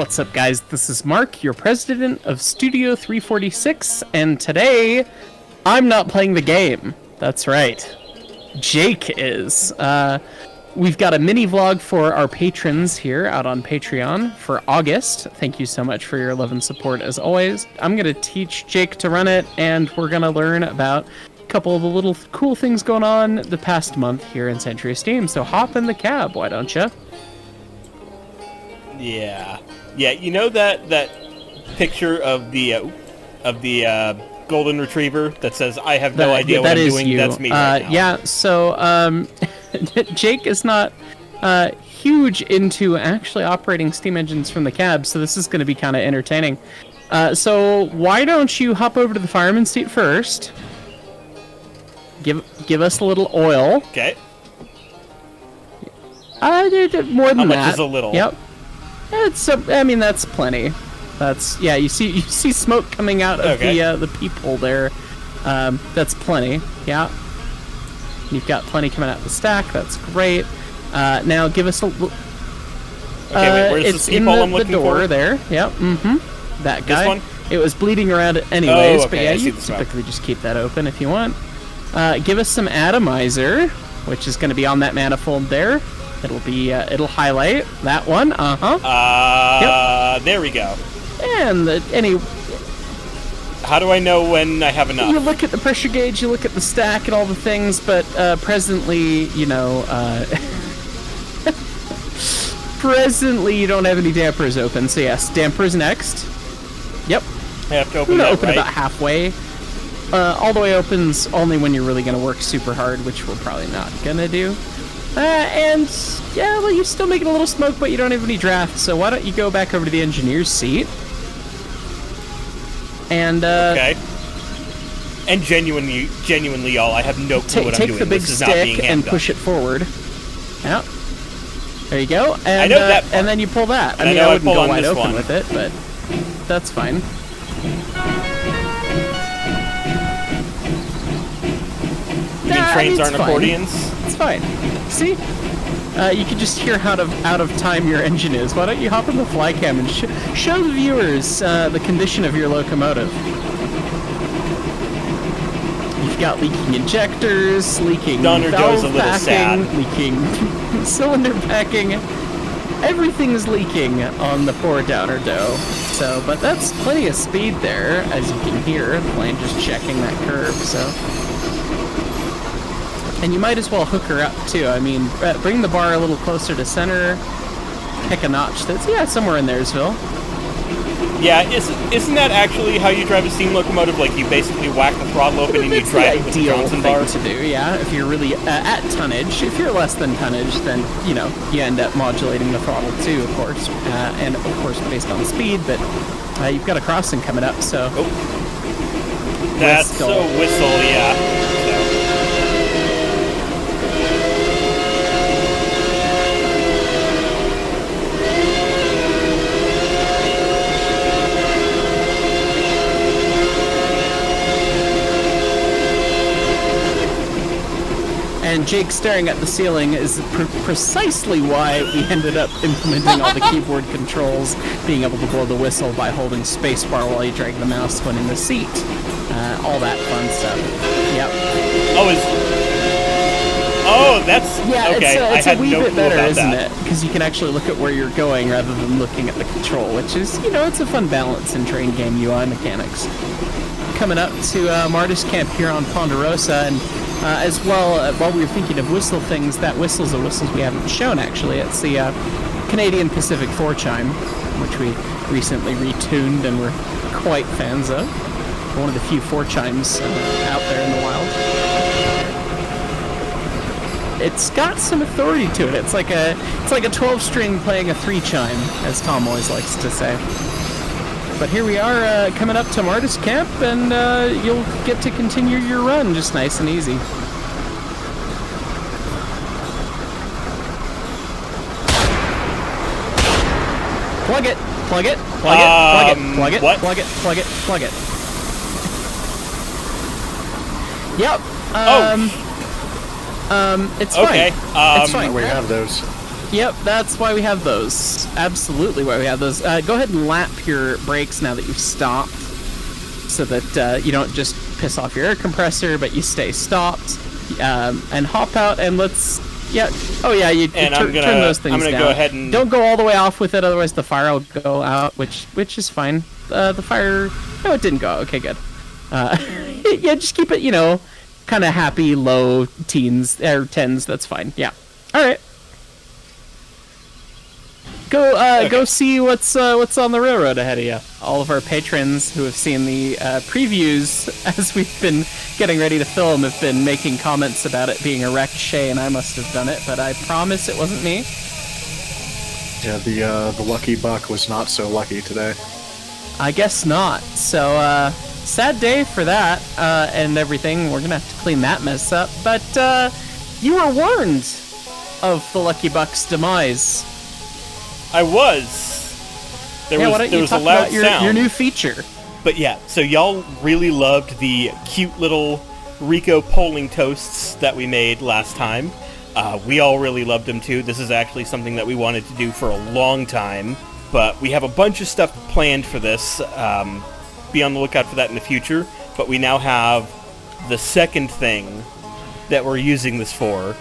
What's up, guys? This is Mark, your president of Studio 346, and today, I'm not playing the game. That's right. Jake is. We've got a mini vlog for our patrons here out on Patreon for August. Thank you so much for your love and support, as always. I'm going to teach Jake to run it, and we're going to learn about a couple of the little cool things going on the past month here in Century of Steam. So hop in the cab, why don't you? Yeah, you know that picture of the golden retriever that says "I have no idea what I'm doing"? You. That's me right now. Yeah. So Jake is not huge into actually operating steam engines from the cab, so this is going to be kind of entertaining. So why don't you hop over to the fireman's seat first? Give us a little oil. Okay. More than that. How much is a little? Yep. I mean, that's plenty. That's, yeah, you see smoke coming out of the peephole there. That's plenty. Yeah. You've got plenty coming out of the stack. That's great. Now give us a okay, wait, where's it's the in peephole I'm looking door for? there. Yep. Mm-hmm. That guy. This one? It was bleeding around anyways, oh, okay, but yeah, I see you the smoke. typically just keep that open if you want. Give us some atomizer, which is going to be on that manifold there. It'll be, it'll highlight that one. Yep. There we go. And how do I know when I have enough? You look at the pressure gauge, you look at the stack and all the things, but presently, you know, presently you don't have any dampers open. So yes, dampers next. Yep. I have to open that, open right? about halfway. All the way opens only when you're really going to work super hard, which we're probably not going to do. And, yeah, well, you're still making a little smoke, but you don't have any draft, so why don't you go back over to the engineer's seat? And, okay. And genuinely, y'all, I have no clue what I'm doing. Take the big stick and push it forward. Yeah. There you go. And, I know that part. And then you pull that. I mean, I wouldn't go wide open with it, but that's fine. You mean trains aren't accordions? It's fine. See? You can just hear how out of time your engine is. Why don't you hop in the fly cam and show the viewers the condition of your locomotive. You've got leaking injectors, leaking Donner valve Joe's a little packing, sad. leaking cylinder packing. Everything's leaking on the poor Downer Doe. So, but that's plenty of speed there, as you can hear. The plane just checking that curve, so... And you might as well hook her up, too. I mean, bring the bar a little closer to center. Pick a notch that's, yeah, somewhere in there'sville. Yeah, isn't that actually how you drive a steam locomotive? Like, you basically whack the throttle open and you drive it with the Johnson bar? to do, yeah. If you're really at tonnage. If you're less than tonnage, then, you know, you end up modulating the throttle, too, of course. And, of course, based on speed, but you've got a crossing coming up, so... Oh. That's a whistle, yeah. And Jake staring at the ceiling is precisely why we ended up implementing all the keyboard controls, being able to blow the whistle by holding spacebar while you drag the mouse when in the seat. All that fun stuff. Yep. That's... Yeah, okay. it's a wee bit better, isn't it? Because you can actually look at where you're going rather than looking at the control, which is, you know, it's a fun balance in train game UI mechanics. Coming up to Martis Camp here on Ponderosa, and as well, while we were thinking of whistle things, that whistle's a whistles we haven't shown, actually. It's the Canadian Pacific 4 chime, which we recently retuned and we're quite fans of. One of the few 4 chimes out there in the wild. It's got some authority to it. It's like a 12-string playing a 3 chime, as Tom always likes to say. But here we are coming up to Martis Camp, and you'll get to continue your run just nice and easy. Plug it, plug it, plug it, plug it, plug it, what? plug it, plug it, plug it. Yep. It's fine. Okay. It's fine. We have those. Yep, that's why we have those. Absolutely why we have those. Go ahead and lap your brakes now that you've stopped, so that you don't just piss off your air compressor, but you stay stopped. And hop out and let's... Yeah. Oh, yeah, you turn those things down. I'm gonna go ahead and... Don't go all the way off with it, otherwise the fire will go out, which is fine. The fire... No, it didn't go. Okay, good. Yeah, just keep it, kind of happy, low teens, or tens. That's fine. Yeah. All right. Go see what's on the railroad ahead of you. All of our patrons who have seen the previews as we've been getting ready to film have been making comments about it being a wrecked Shay, and I must have done it, but I promise it wasn't me. Yeah, the lucky buck was not so lucky today. I guess not. So, sad day for that and everything. We're gonna have to clean that mess up. But you were warned of the lucky buck's demise. I was. There was a loud sound. Your new feature. But yeah, so y'all really loved the cute little Rico polling toasts that we made last time. We all really loved them too. This is actually something that we wanted to do for a long time, but we have a bunch of stuff planned for this. Be on the lookout for that in the future. But we now have the second thing that we're using this for,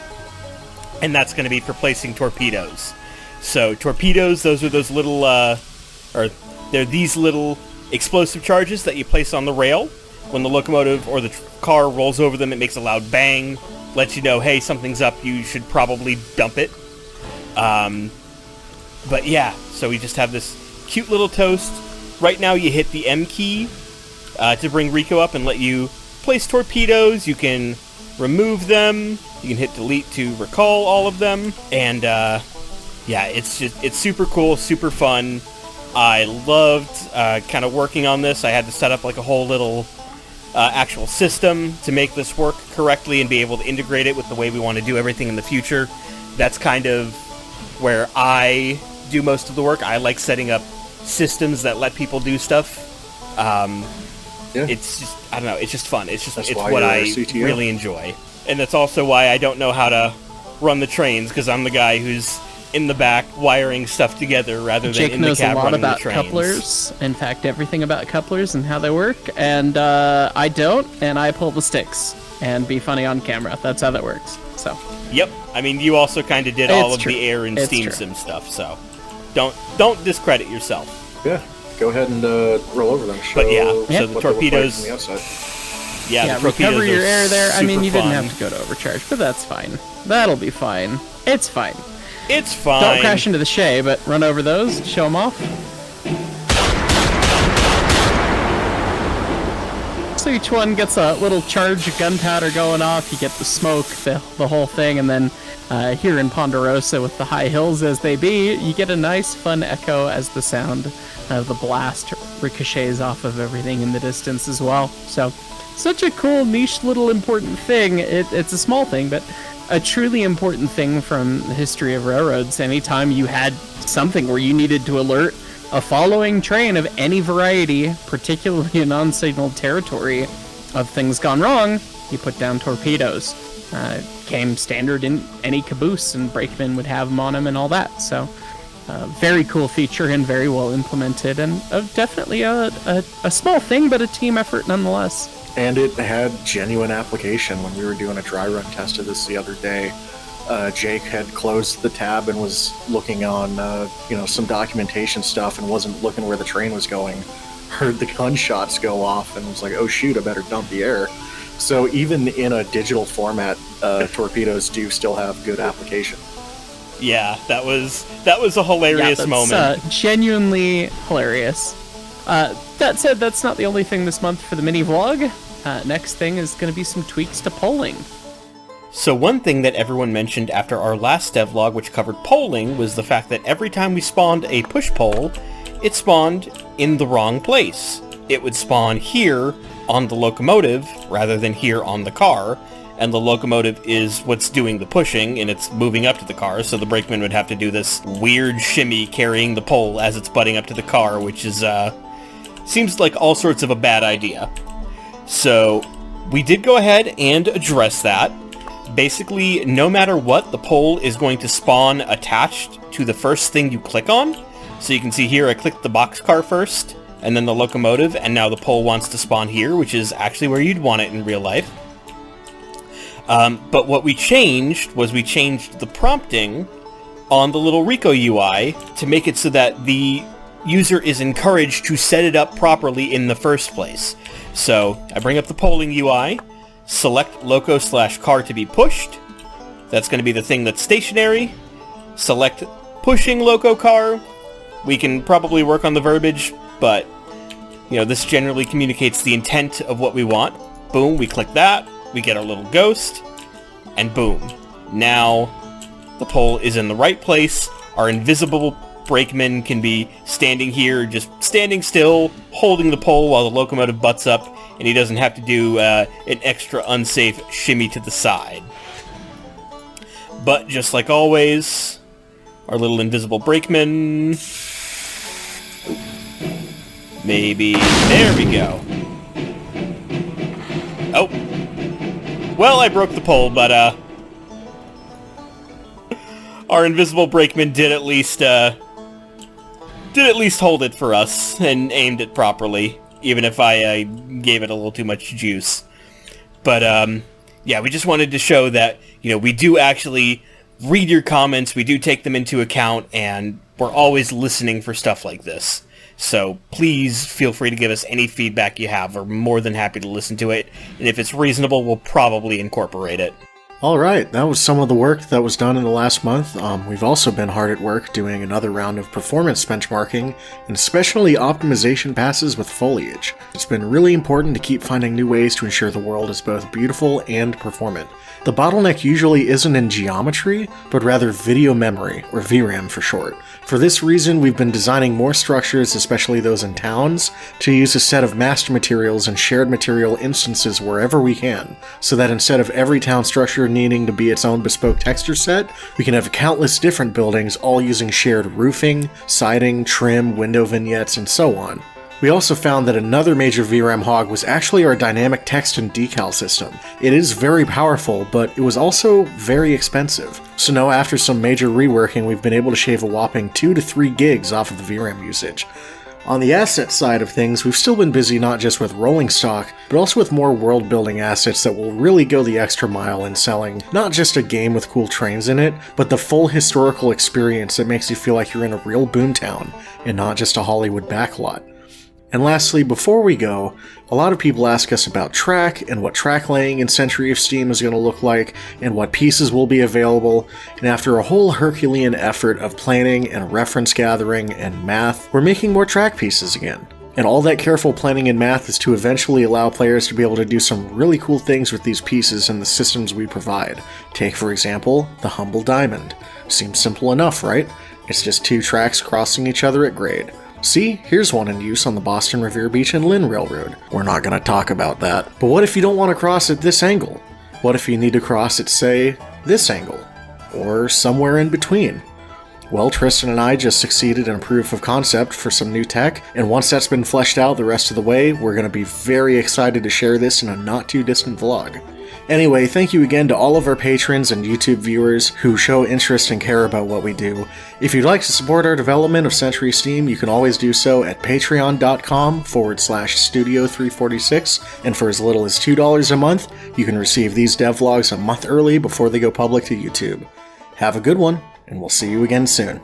and that's going to be for placing torpedoes. So torpedoes, those are those little, they're these little explosive charges that you place on the rail. When the locomotive or the car rolls over them, it makes a loud bang, lets you know, hey, something's up, you should probably dump it. But yeah, so we just have this cute little toast. Right now you hit the M key to bring Rico up and let you place torpedoes. You can remove them. You can hit delete to recall all of them. And yeah, it's super cool, super fun. I loved kind of working on this. I had to set up like a whole little actual system to make this work correctly and be able to integrate it with the way we want to do everything in the future. That's kind of where I do most of the work. I like setting up systems that let people do stuff. Yeah. It's just, I don't know, it's just fun. It's what I CTO. really enjoy. And that's also why I don't know how to run the trains, because I'm the guy who's in the back wiring stuff together rather than in the cab running the trains. Jake knows a lot about couplers. In fact, everything about couplers and how they work. And I don't, and I pull the sticks and be funny on camera. That's how that works. So. Yep. I mean, you also kind of did all of the air and steam sim stuff, so don't discredit yourself. Yeah. Go ahead and roll over them. But yeah, so the torpedoes. From the outside. Yeah, the recover your air there. I mean, you fun. didn't have to go to overcharge, but that's fine. That'll be fine. It's fine. It's fine. Don't crash into the Shay, but run over those, show them off. So each one gets a little charge of gunpowder going off. You get the smoke, the whole thing, and then here in Ponderosa, with the high hills as they be, you get a nice, fun echo as the sound of the blast ricochets off of everything in the distance as well. So, such a cool, niche, little important thing. It's a small thing, but a truly important thing from the history of railroads. Anytime you had something where you needed to alert a following train of any variety, particularly a non-signaled territory, of things gone wrong, you put down torpedoes. Came standard in any caboose, and brakemen would have them on them and all that. So, very cool feature and very well implemented, and definitely a small thing, but a team effort nonetheless. And it had genuine application. When we were doing a dry run test of this the other day, Jake had closed the tab and was looking on, some documentation stuff and wasn't looking where the train was going. Heard the gunshots go off and was like, oh shoot, I better dump the air. So even in a digital format, torpedoes do still have good application. Yeah, that was a hilarious moment. Genuinely hilarious. That said, that's not the only thing this month for the mini vlog. Next thing is going to be some tweaks to polling. So one thing that everyone mentioned after our last devlog, which covered polling, was the fact that every time we spawned a push poll, it spawned in the wrong place. It would spawn here on the locomotive rather than here on the car, and the locomotive is what's doing the pushing, and it's moving up to the car, so the brakeman would have to do this weird shimmy carrying the pole as it's butting up to the car, which is, seems like all sorts of a bad idea. So we did go ahead and address that, Basically, no matter what, the pole is going to spawn attached to the first thing you click on. So you can see here, I clicked the boxcar first, and then the locomotive, and now the pole wants to spawn here, which is actually where you'd want it in real life. But what we changed was we changed the prompting on the little Rico UI to make it so that the user is encouraged to set it up properly in the first place. So I bring up the polling UI, select loco/car to be pushed. That's going to be the thing that's stationary. Select pushing loco car. We can probably work on the verbiage, but this generally communicates the intent of what we want. Boom, we click that, we get our little ghost, and boom. Now the pole is in the right place. Our invisible brakeman can be standing here, just standing still, holding the pole while the locomotive butts up, and he doesn't have to do an extra unsafe shimmy to the side. But just like always, our little invisible brakeman... Maybe... There we go. Oh. Well, I broke the pole, but, our invisible brakeman did at least hold it for us and aimed it properly, even if I gave it a little too much juice. But, yeah, we just wanted to show that, we do actually read your comments, we do take them into account, and we're always listening for stuff like this. So please feel free to give us any feedback you have. We're more than happy to listen to it, and if it's reasonable, we'll probably incorporate it. Alright, that was some of the work that was done in the last month. We've also been hard at work doing another round of performance benchmarking, and especially optimization passes with foliage. It's been really important to keep finding new ways to ensure the world is both beautiful and performant. The bottleneck usually isn't in geometry, but rather video memory, or VRAM for short. For this reason, we've been designing more structures, especially those in towns, to use a set of master materials and shared material instances wherever we can, so that instead of every town structure needing to be its own bespoke texture set, we can have countless different buildings all using shared roofing, siding, trim, window vignettes, and so on. We also found that another major VRAM hog was actually our dynamic text and decal system. It is very powerful, but it was also very expensive. So now after some major reworking, we've been able to shave a whopping 2 to 3 gigs off of the VRAM usage. On the asset side of things, we've still been busy not just with rolling stock, but also with more world-building assets that will really go the extra mile in selling not just a game with cool trains in it, but the full historical experience that makes you feel like you're in a real boomtown, and not just a Hollywood backlot. And lastly, before we go, a lot of people ask us about track and what track laying in Century of Steam is going to look like and what pieces will be available, and after a whole Herculean effort of planning and reference gathering and math, we're making more track pieces again. And all that careful planning and math is to eventually allow players to be able to do some really cool things with these pieces and the systems we provide. Take, for example, the Humble Diamond. Seems simple enough, right? It's just 2 tracks crossing each other at grade. See, here's one in use on the Boston Revere Beach and Lynn Railroad. We're not going to talk about that. But what if you don't want to cross at this angle? What if you need to cross at, say, this angle? Or somewhere in between? Well, Tristan and I just succeeded in a proof of concept for some new tech, and once that's been fleshed out the rest of the way, we're going to be very excited to share this in a not too distant vlog. Anyway, thank you again to all of our patrons and YouTube viewers who show interest and care about what we do. If you'd like to support our development of Century Steam, you can always do so at patreon.com/studio346, and for as little as $2 a month, you can receive these devlogs a month early before they go public to YouTube. Have a good one, and we'll see you again soon.